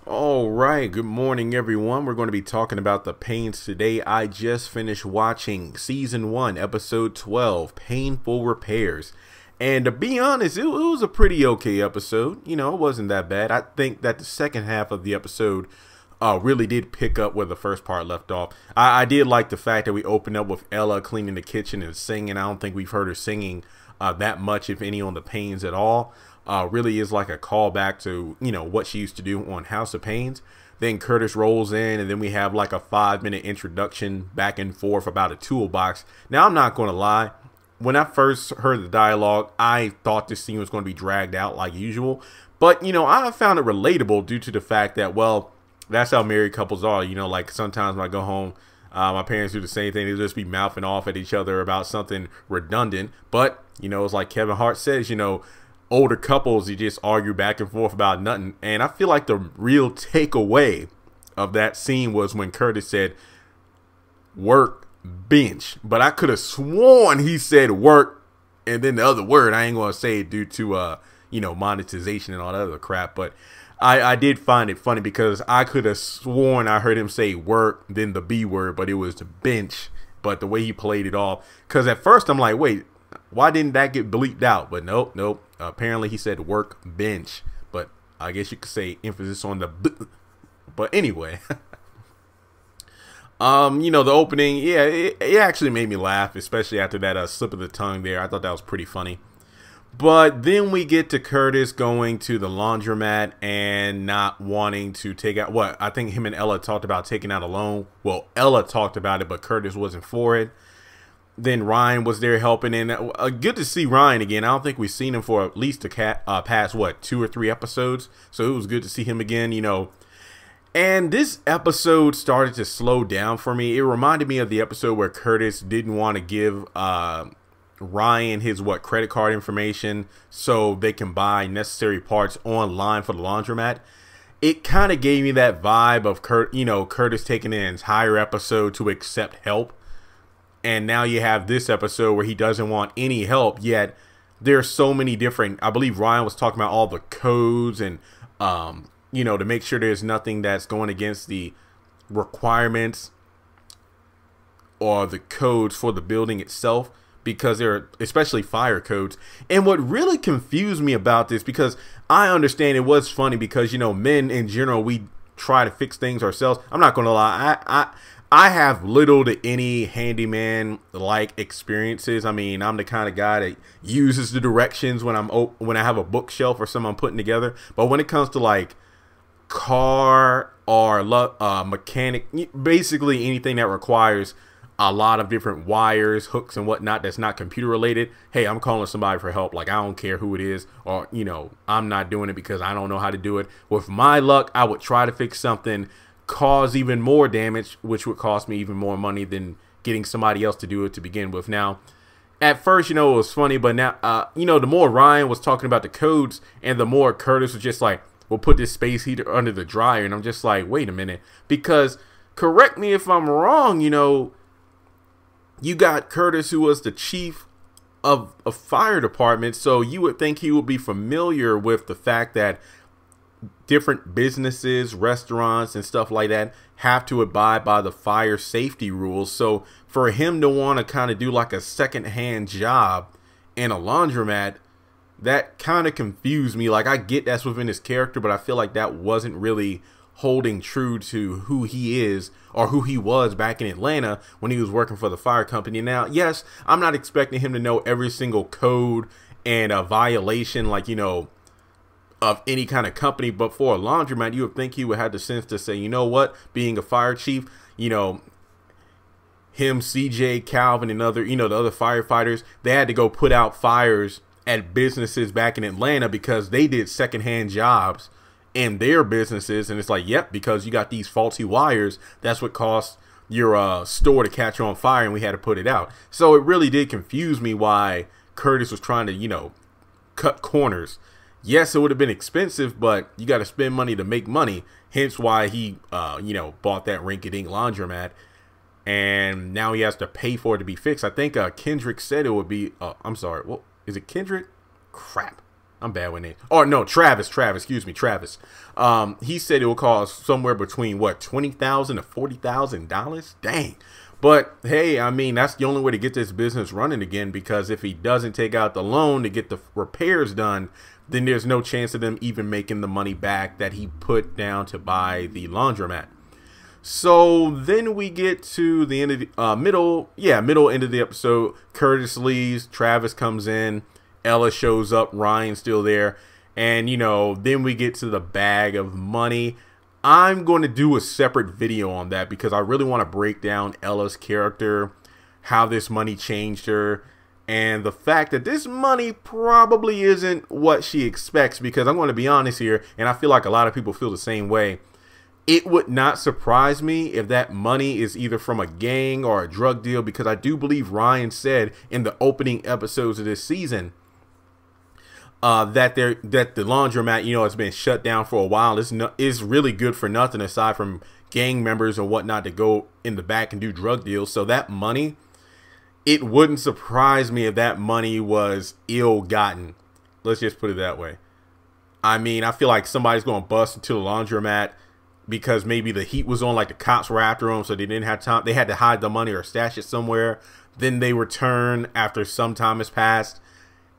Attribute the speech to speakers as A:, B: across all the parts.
A: All right, good morning, everyone. We're going to be talking about the Paynes today. I just finished watching season 1, episode 12, Painful Repairs. And to be honest, it was a pretty okay episode. You know, it wasn't that bad. I think that the second half of the episode really did pick up where the first part left off. I did like the fact that we opened up with Ella cleaning the kitchen and singing. I don't think we've heard her singing that much, if any, on the Paynes at all. Really is like a callback to, you know, what she used to do on House of Paynes. Then Curtis rolls in, and then we have like a 5-minute introduction back and forth about a toolbox. Now, I'm not going to lie. When I first heard the dialogue, I thought this scene was going to be dragged out like usual. But, you know, I found it relatable due to the fact that, well, that's how married couples are. You know, like sometimes when I go home, my parents do the same thing. They just be mouthing off at each other about something redundant. But, you know, it's like Kevin Hart says, you know, older couples, you just argue back and forth about nothing. And I feel like the real takeaway of that scene was when Curtis said work bench, but I could have sworn he said work and then the other word I ain't gonna say it due to you know, monetization and all that other crap. But I did find it funny because I could have sworn I heard him say work then the B word, but it was the bench. But the way he played it off, because at first I'm like, wait, why didn't that get bleeped out? But nope. Apparently he said work bench. But I guess you could say emphasis on the b. But anyway. You know, the opening, yeah, it actually made me laugh, especially after that slip of the tongue there. I thought that was pretty funny. But then we get to Curtis going to the laundromat and not wanting to take out what I think him and Ella talked about, taking out a loan. Well, Ella talked about it, but Curtis wasn't for it. Then Ryan was there helping, and good to see Ryan again. I don't think we've seen him for at least past, what, 2 or 3 episodes. So it was good to see him again, you know. And this episode started to slow down for me. It reminded me of the episode where Curtis didn't want to give Ryan his credit card information so they can buy necessary parts online for the laundromat. It kind of gave me that vibe of Curtis taking an entire episode to accept help. And now you have this episode where he doesn't want any help, yet there's so many different, I believe Ryan was talking about all the codes and, you know, to make sure there's nothing that's going against the requirements or the codes for the building itself, because they're especially fire codes. And what really confused me about this, because I understand it was funny because, you know, men in general, we try to fix things ourselves. I'm not going to lie. I have little to any handyman-like experiences. I mean, I'm the kind of guy that uses the directions when I have a bookshelf or something I'm putting together. But when it comes to like car or mechanic, basically anything that requires a lot of different wires, hooks, and whatnot that's not computer related, hey, I'm calling somebody for help. Like, I don't care who it is, or, you know, I'm not doing it because I don't know how to do it. With my luck, I would try to fix something, cause even more damage, which would cost me even more money than getting somebody else to do it to begin with. Now, at first, you know, it was funny, but now, you know, the more Ryan was talking about the codes and the more Curtis was just like, we'll put this space heater under the dryer. And I'm just like, wait a minute, because correct me if I'm wrong, you know, you got Curtis, who was the chief of a fire department. So you would think he would be familiar with the fact that different businesses, restaurants, and stuff like that have to abide by the fire safety rules. So for him to want to kind of do like a secondhand job in a laundromat, that kind of confused me. Like, I get that's within his character, but I feel like that wasn't really holding true to who he is or who he was back in Atlanta when he was working for the fire company. Now, yes, I'm not expecting him to know every single code and a violation, like, you know, of any kind of company, but for a laundromat, you would think he would have the sense to say, you know what, being a fire chief, you know, him, CJ, Calvin, and other, you know, the other firefighters, they had to go put out fires at businesses back in Atlanta because they did secondhand jobs in their businesses. And it's like, yep, because you got these faulty wires, that's what cost your store to catch on fire, and we had to put it out. So it really did confuse me why Curtis was trying to, you know, cut corners. Yes, it would have been expensive, but you got to spend money to make money. Hence why he, you know, bought that rinky-dink laundromat. And now he has to pay for it to be fixed. I think Kendrick said it would be, I'm sorry, well, is it Kendrick? Crap. I'm bad with names. Oh no, Travis, excuse me, Travis. He said it will cost somewhere between what, $20,000 to $40,000. Dang. But hey, I mean, that's the only way to get this business running again, because if he doesn't take out the loan to get the repairs done, then there's no chance of them even making the money back that he put down to buy the laundromat. So then we get to the end of the middle end of the episode. Curtis leaves, Travis comes in, Ella shows up, Ryan's still there, and you know, then we get to the bag of money. I'm going to do a separate video on that because I really want to break down Ella's character, how this money changed her, and the fact that this money probably isn't what she expects, because I'm going to be honest here, and I feel like a lot of people feel the same way. It would not surprise me if that money is either from a gang or a drug deal, because I do believe Ryan said in the opening episodes of this season that the laundromat, you know, has been shut down for a while. It's really good for nothing aside from gang members and whatnot to go in the back and do drug deals. So that money, it wouldn't surprise me if that money was ill-gotten. Let's just put it that way. I mean, I feel like somebody's going to bust into the laundromat because maybe the heat was on, like the cops were after them, so they didn't have time. They had to hide the money or stash it somewhere. Then they return after some time has passed,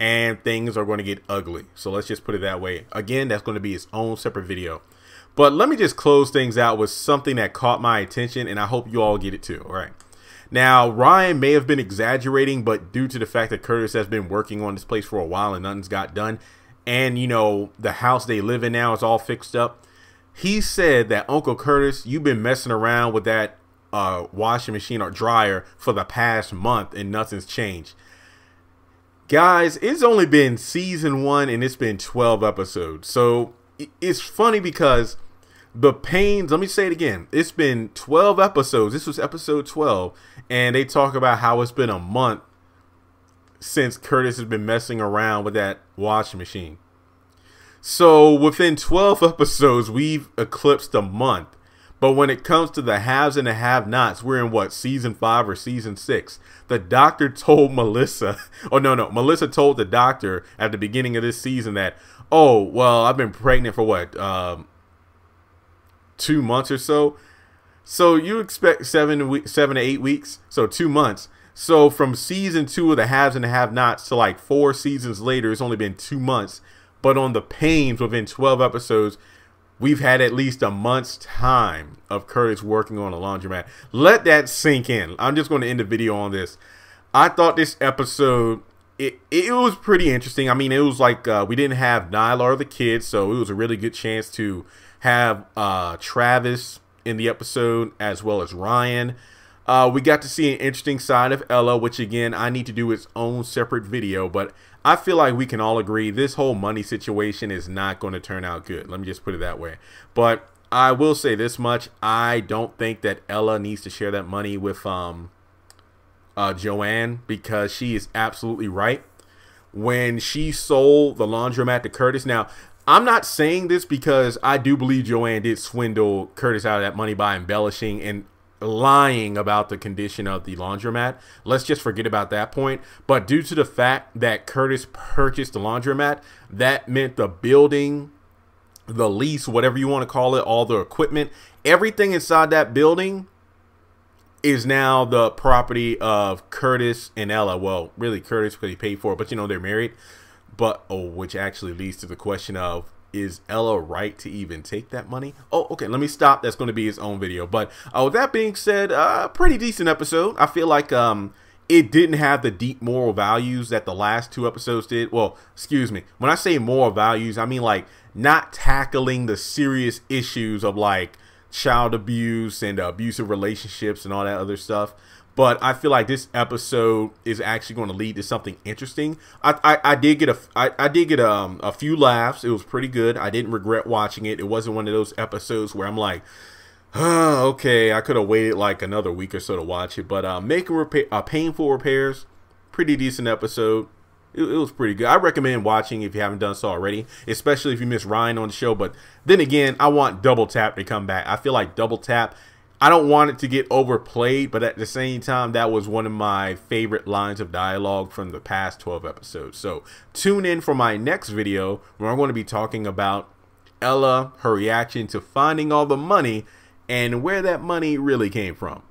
A: and things are going to get ugly. So let's just put it that way. Again, that's going to be its own separate video. But let me just close things out with something that caught my attention, and I hope you all get it too. All right. Now, Ryan may have been exaggerating, but due to the fact that Curtis has been working on this place for a while and nothing's got done, and, you know, the house they live in now is all fixed up, he said that, Uncle Curtis, you've been messing around with that washing machine or dryer for the past month and nothing's changed. Guys, it's only been season 1 and it's been 12 episodes. So it's funny because the Paynes, let me say it again. It's been 12 episodes. This was episode 12. And they talk about how it's been a month since Curtis has been messing around with that washing machine. So within 12 episodes, we've eclipsed a month. But when it comes to the haves and the have-nots, we're in what, season 5 or season 6? The doctor told Melissa, Melissa told the doctor at the beginning of this season that, oh, well, I've been pregnant for what, 2 months or so. So you expect 7 to 8 weeks, so 2 months. So from season 2 of the haves and the have-nots to like 4 seasons later, it's only been 2 months. But on the Paynes, within 12 episodes, we've had at least a month's time of Curtis working on a laundromat. Let that sink in. I'm just going to end the video on this. I thought this episode, it was pretty interesting. I mean, it was like we didn't have Nyla or the kids, so it was a really good chance to have Travis in the episode as well as Ryan. We got to see an interesting side of Ella, which again, I need to do its own separate video, but I feel like we can all agree this whole money situation is not going to turn out good. Let me just put it that way. But I will say this much. I don't think that Ella needs to share that money with Joanne, because she is absolutely right. When she sold the laundromat to Curtis. Now, I'm not saying this because I do believe Joanne did swindle Curtis out of that money by embellishing and lying about the condition of the laundromat. Let's just forget about that point. But due to the fact that Curtis purchased the laundromat, that meant the building, the lease, whatever you want to call it, all the equipment, everything inside that building is now the property of Curtis and Ella. Well, really Curtis, because he paid for it, but you know, they're married. But which actually leads to the question of, is Ella right to even take that money? Oh, okay, let me stop. That's going to be his own video. But with that being said, pretty decent episode. I feel like it didn't have the deep moral values that the last 2 episodes did. Well, excuse me. When I say moral values, I mean like not tackling the serious issues of like child abuse and abusive relationships and all that other stuff. But I feel like this episode is actually going to lead to something interesting. I did get a few laughs. It was pretty good. I didn't regret watching it. It wasn't one of those episodes where I'm like, oh, okay, I could have waited like another week or so to watch it. But making painful repairs, pretty decent episode. It was pretty good. I recommend watching if you haven't done so already, especially if you miss Ryan on the show. But then again, I want Double Tap to come back. I feel like Double Tap, I don't want it to get overplayed, but at the same time, that was one of my favorite lines of dialogue from the past 12 episodes. So tune in for my next video where I'm going to be talking about Ella, her reaction to finding all the money, and where that money really came from.